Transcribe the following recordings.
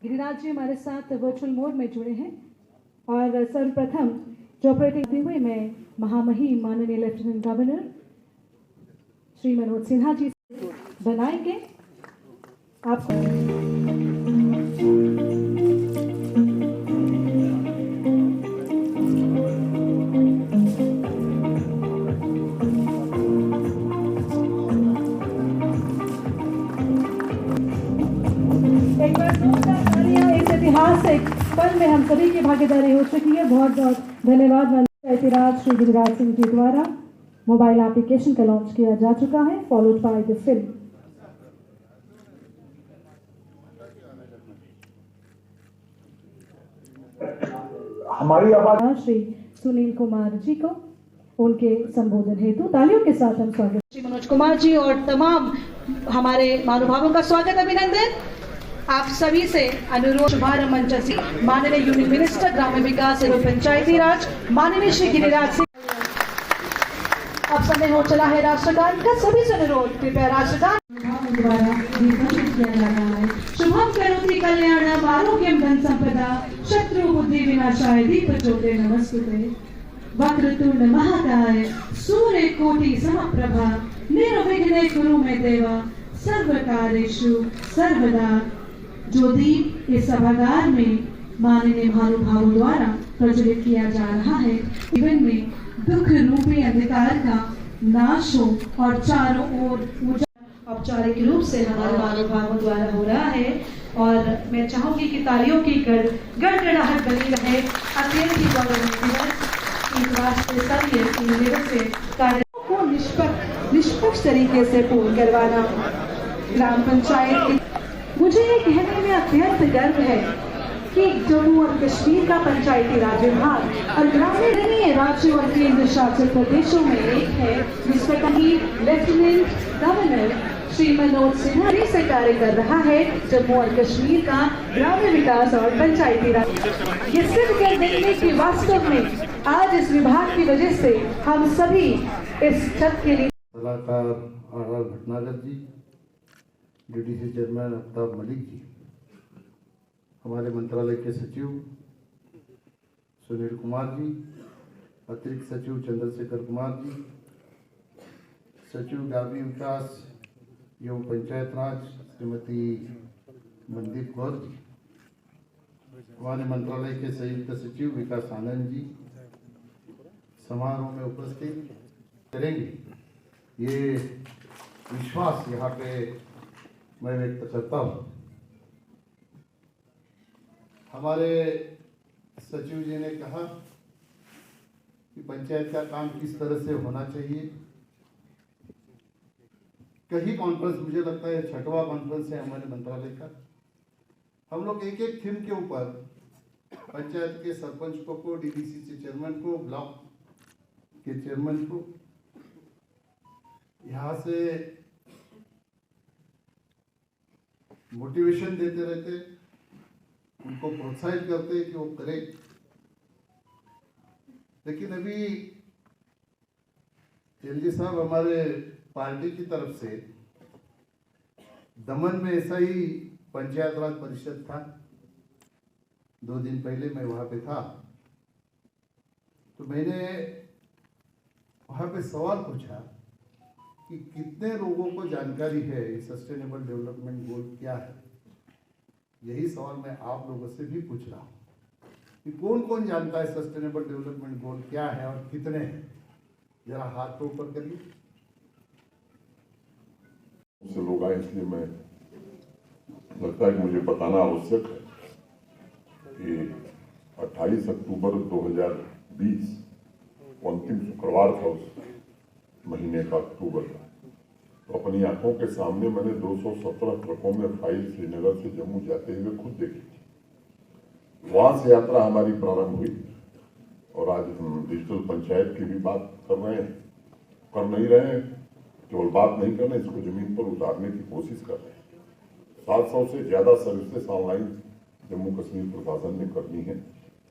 गिरिराज जी हमारे साथ virtual mode में जुड़े हैं और सर्वप्रथम जो ऑपरेटिंग करते हुए मैं महामहिम माननीय लेफ्टिनेंट गवर्नर श्री मनोज सिन्हा जी बनाएंगे आपको। ऐतिहासिक पल में हम सभी की भागीदारी हो चुकी है। बहुत बहुत धन्यवाद। ऐतिराज श्री गिरिराज सिंह जी द्वारा मोबाइल एप्लीकेशन का लॉन्च किया जा चुका है, फॉलोड बाय द फिल्म। हमारी आवाज श्री सुनील कुमार जी को उनके संबोधन हेतु तालियों के साथ हम स्वागत श्री मनोज कुमार जी और तमाम हमारे महानुभावों का स्वागत अभिनंदन। आप सभी से अनुरोध शुभारंभ मंच से माननीय यूनियन मिनिस्टर ग्रामीण विकास एवं पंचायती राज माननीय श्री गिरिराज सिंह। अब समय हो चला है राष्ट्रगान का। सभी से अनुरोध कृपया राष्ट्रगान द्वारा किया जा रहा है। शुभम करोति कल्याणम आरोग्यम धन संपदा शत्रु बुद्धि विनाशाय दीपज्योते नमस्तुते। वक्रतुंड महाकाय सूर्य कोटि समप्रभा निर्विघ्ने कुरु मे देवा सर्वकार्येषु सर्वदा। जो दीप इस सभागार में माननीय महानुभावों द्वारा प्रज्वलित किया जा रहा है, जीवन में दुख रूपी अंधकार का नाश हो और चारों ओर औपचारिक रूप से हमारे महानुभावों द्वारा हो रहा है। और मैं चाहूंगी कि तालियों की गड़गड़ाहट बनी रहे। अत्यंत ही गौरवपूर्ण इस राष्ट्रीय स्तरीय से कार्यों को निष्पक्ष तरीके से पूर्ण करवाना ग्राम पंचायत। मुझे ये कहने में अत्यंत गर्व है कि जम्मू और कश्मीर का पंचायती राज विभाग और ग्रामीण राज्यों और केंद्र शासित प्रदेशों में एक है, जिसमें कहीं लेफ्टिनेंट गवर्नर श्री मनोज सिन्हा से कार्य कर रहा है जम्मू और कश्मीर का ग्रामीण विकास और पंचायती राज। ये सिद्ध कर देंगे कि वास्तव में आज इस विभाग की वजह से हम सभी इस छत के लिए सलाहकार R Bhatnagar ji, DDC chairman Aftab Malik ji, हमारे मंत्रालय के सचिव सुनील कुमार जी, अतिरिक्त सचिव चंद्रशेखर कुमार जी, सचिव ग्रामीण विकास एवं पंचायत राज श्रीमती मनदीप कौर जी, हमारे मंत्रालय के संयुक्त सचिव विकास आनंद जी समारोह में उपस्थित करेंगे। ये विश्वास यहाँ पे मैं व्यक्त करता हूँ। हमारे सचिव जी ने कहा कि पंचायत का काम किस तरह से होना चाहिए। कहीं कॉन्फ्रेंस, मुझे लगता है 6वां कॉन्फ्रेंस है हमारे मंत्रालय का। हम लोग एक एक थीम के ऊपर पंचायत के सरपंच को, डीडीसी के चेयरमैन को, ब्लॉक के चेयरमैन को यहाँ से मोटिवेशन देते रहते, उनको प्रोत्साहित करते कि वो करें। लेकिन अभी एलजी साहब हमारे पार्टी की तरफ से दमन में ऐसा ही पंचायत राज परिषद था, 2 दिन पहले मैं वहां पे था, तो मैंने वहां पे सवाल पूछा कि कितने लोगों को जानकारी है सस्टेनेबल डेवलपमेंट गोल क्या है। यही सवाल मैं आप लोगों से भी पूछ रहा हूँ कि कौन कौन जानता है सस्टेनेबल डेवलपमेंट गोल क्या है और कितने हैं। जरा हाथ को ऊपर करिए। से लोग आए, इसलिए मैं लगता है कि मुझे बताना आवश्यक है कि 28 अक्टूबर 2020 अंतिम शुक्रवार था, उस महीने का अक्टूबर का, तो अपनी आंखों के सामने मैंने 217 ट्रकों में फाइल श्रीनगर से जम्मू जाते हुए खुद देखी थी। वहां से यात्रा हमारी प्रारंभ हुई और आज हम डिजिटल पंचायत की भी बात कर नहीं रहे हैं, केवल बात नहीं करना, इसको जमीन पर उतारने की कोशिश कर रहे हैं। 700 से ज्यादा सर्विसेज ऑनलाइन जम्मू कश्मीर प्रशासन ने करनी है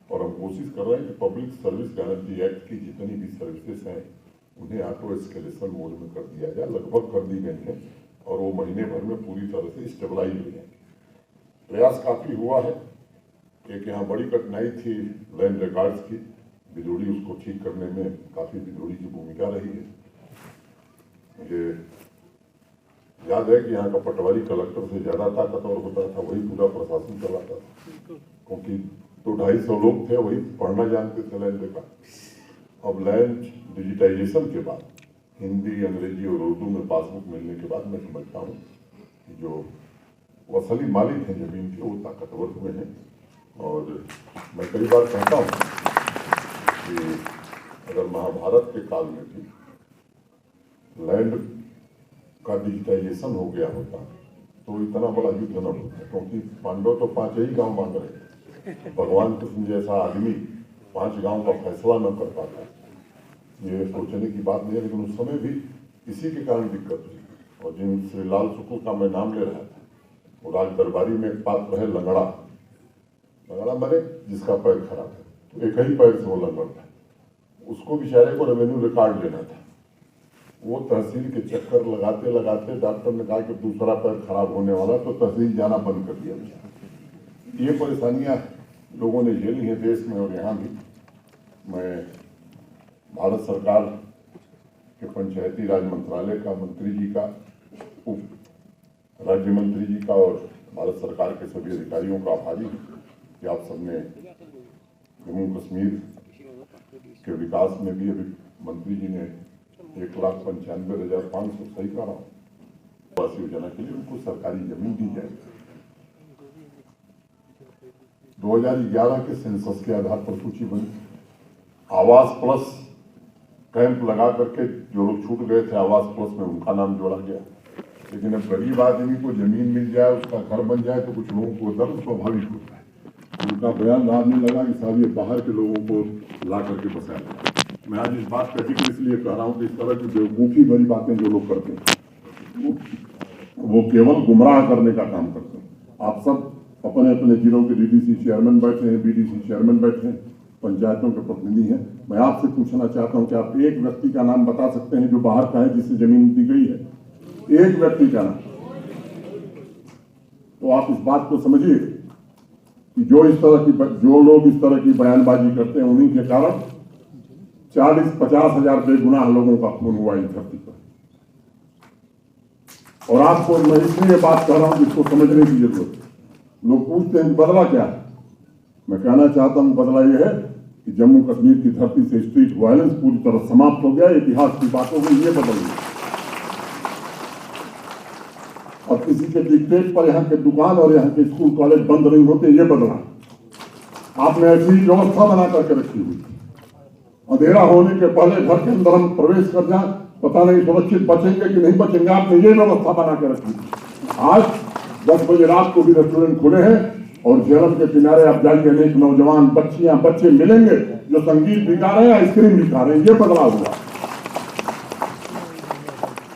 और हम कोशिश कर रहे हैं कि पब्लिक सर्विस गारंटी एक्ट की जितनी भी सर्विसेज हैं उन्हें ऑटो एस्केलेशन मोड में कर दिया जाए। लगभग कर दी गई है और वो महीने भर में पूरी तरह से स्टेबलाइज हो जाएंगे। प्रयास काफी हुआ है। एक यहाँ बड़ी कठिनाई थी लैंड रिकॉर्ड्स की, बिजोड़ी उसको ठीक करने में काफी बिजोड़ी की भूमिका रही है। मुझे याद है कि यहाँ का पटवारी कलेक्टर से ज्यादा ताकतवर होता था, वही पूरा प्रशासन चलाता था, क्योंकि 200-250 लोग थे, वही पढ़ना जानते थे लैंड रिकॉर्ड। अब लैंड डिजिटाइजेशन के बाद हिंदी, अंग्रेजी और उर्दू में पासबुक मिलने के बाद मैं समझता हूँ कि जो वो असली मालिक हैं जमीन के, वो ताकतवर हुए हैं। और मैं कई बार कहता हूँ कि अगर महाभारत के काल में भी लैंड का डिजिटाइजेशन हो गया होता तो इतना बड़ा युद्ध न होता, क्योंकि पांडव तो 5 ही गांव मांग रहे थे। भगवान कृष्ण जैसा आदमी 5 गांव का फैसला न कर पाता, ये सोचने की बात नहीं है। लेकिन उस समय भी इसी के कारण दिक्कत हुई। और जिन श्री लाल शुक्ल का मैं नाम ले रहा था, वो राज दरबारी में एक पात्र है लंगड़ा। लंगड़ा माने जिसका पैर खराब है, तो एक ही पैर से वो लंगड़ था। उसको बेचारे को रेवेन्यू रिकॉर्ड लेना था। वो तहसील के चक्कर लगाते लगाते डॉक्टर ने कहा कि दूसरा पैर खराब होने वाला, तो तहसील जाना बंद कर दिया। ये परेशानियां लोगों ने झेली हैं देश में और यहाँ भी। मैं भारत सरकार के पंचायती राज मंत्रालय का मंत्री जी का, उप राज्य मंत्री जी का और भारत सरकार के सभी अधिकारियों का आभारी हूँ कि आप सबने जम्मू कश्मीर के विकास में भी अभी मंत्री जी ने 1,95,500 सही कहा आवास योजना के लिए उनको सरकारी जमीन दी जाएगी। 2011 के सेंसस के आधार पर सूची बनी। आवास प्लस कैंप लगा करके जो लोग छूट गए थे आवास प्लस में, उनका नाम जोड़ा गया। लेकिन अब गरीब आदमी को जमीन मिल जाए, उसका घर बन जाए, तो कुछ लोगों को दर्द स्वाभाविक होता है। उनका बयान नहीं लगा कि साहब ये बाहर के लोगों को ला करके बसाया। मैं आज इस बात का जिक्र इसलिए कर रहा हूँ कि इस तरह की बेवकूफ़ी भरी बातें जो लोग करते हैं वो केवल गुमराह करने का काम करते हैं। आप सब अपने अपने जिलों के डीडीसी चेयरमैन बैठे हैं, बीडीसी चेयरमैन बैठे हैं, पंचायतों के प्रतिनिधि हैं। मैं आपसे पूछना चाहता हूं कि आप एक व्यक्ति का नाम बता सकते हैं जो बाहर का है जिससे जमीन दी गई है? एक व्यक्ति का नाम। तो आप इस बात को समझिए कि जो लोग इस तरह की बयानबाजी करते हैं, उन्हीं के कारण 40-50 हजार बेगुनाह लोगों का खून हुआ इस धरती पर। और आपको मैं इसलिए बात कर रहा हूं जिसको समझने की जरूरत है। लोग पूछते हैं कि बदला क्या है? मैं कहना चाहता हूं बदला यह है कि जम्मू कश्मीर की धरती से स्ट्रीट वायलेंस पूरी तरह समाप्त हो गया। इतिहास की बातों में ये बदल गया। अब किसी के डिक्टेट पर यहाँ के दुकान और यहाँ के स्कूल कॉलेज बंद नहीं होते, ये बदला। आपने ऐसी व्यवस्था बना करके रखी हुई, अंधेरा होने के पहले घर के अंदर हम प्रवेश कर जाए, पता नहीं सुरक्षित बचेंगे कि नहीं बचेंगे। आपने ये व्यवस्था बना के रखी। आज 10 बजे रात को भी रेस्टोरेंट खुले हैं और झेलम के किनारे आप जाएंगे, अनेक नौजवान बच्चियां बच्चे मिलेंगे जो संगीत भी गा रहे हैं, आइसक्रीम भी खा रहे हैं। ये बदलाव हुआ।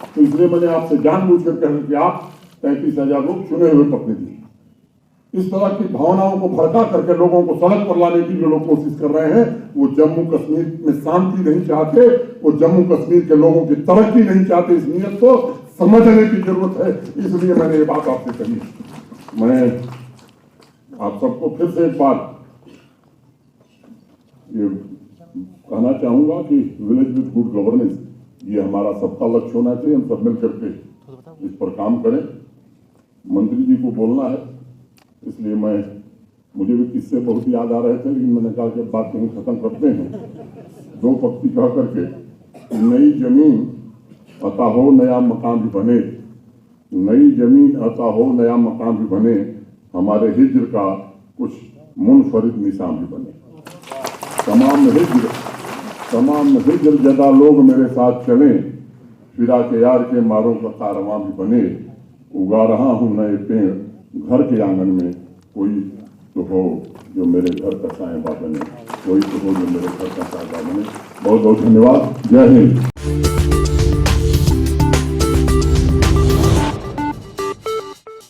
तो इसलिए मैंने आपसे जानबूझकर कहा कि आप 33,000 लोग चुने हुए प्रतिनिधि, इस तरह की भावनाओं को भड़का करके लोगों को सड़क पर लाने की जो लोग कोशिश कर रहे हैं, वो जम्मू कश्मीर में शांति नहीं चाहते, वो जम्मू कश्मीर के लोगों की तरक्की नहीं चाहते। इस नियत को समझने की जरूरत है। इसलिए मैंने ये बात आपसे कही। मैं आप सबको फिर से एक बार ये कहना चाहूंगा कि विलेज विद गुड गवर्नेंस ये हमारा सबका लक्ष्य होना चाहिए। हम सब मिलकर के इस पर काम करें। मंत्री जी को बोलना है, इसलिए मुझे भी किस्से बहुत याद आ रहे थे, लेकिन मैंने कहा कि बात नहीं खत्म करते हैं। 2 पंक्ति कह करके, नई जमीन अता हो नया मकान भी बने, नई जमीन अता हो नया मकान भी बने, हमारे हिज्र का कुछ मुनफरिद निशान भी बने। तमाम हिज्र जदा लोग मेरे साथ चलें, फिरा के यार के मारों का कारवां भी बने। उगा रहा हूँ नए पेड़ घर के आंगन में, कोई तो हो जो मेरे घर का साया बने, कोई तो हो जो मेरे घर का साया बने। बहुत बहुत धन्यवाद। जय हिंद।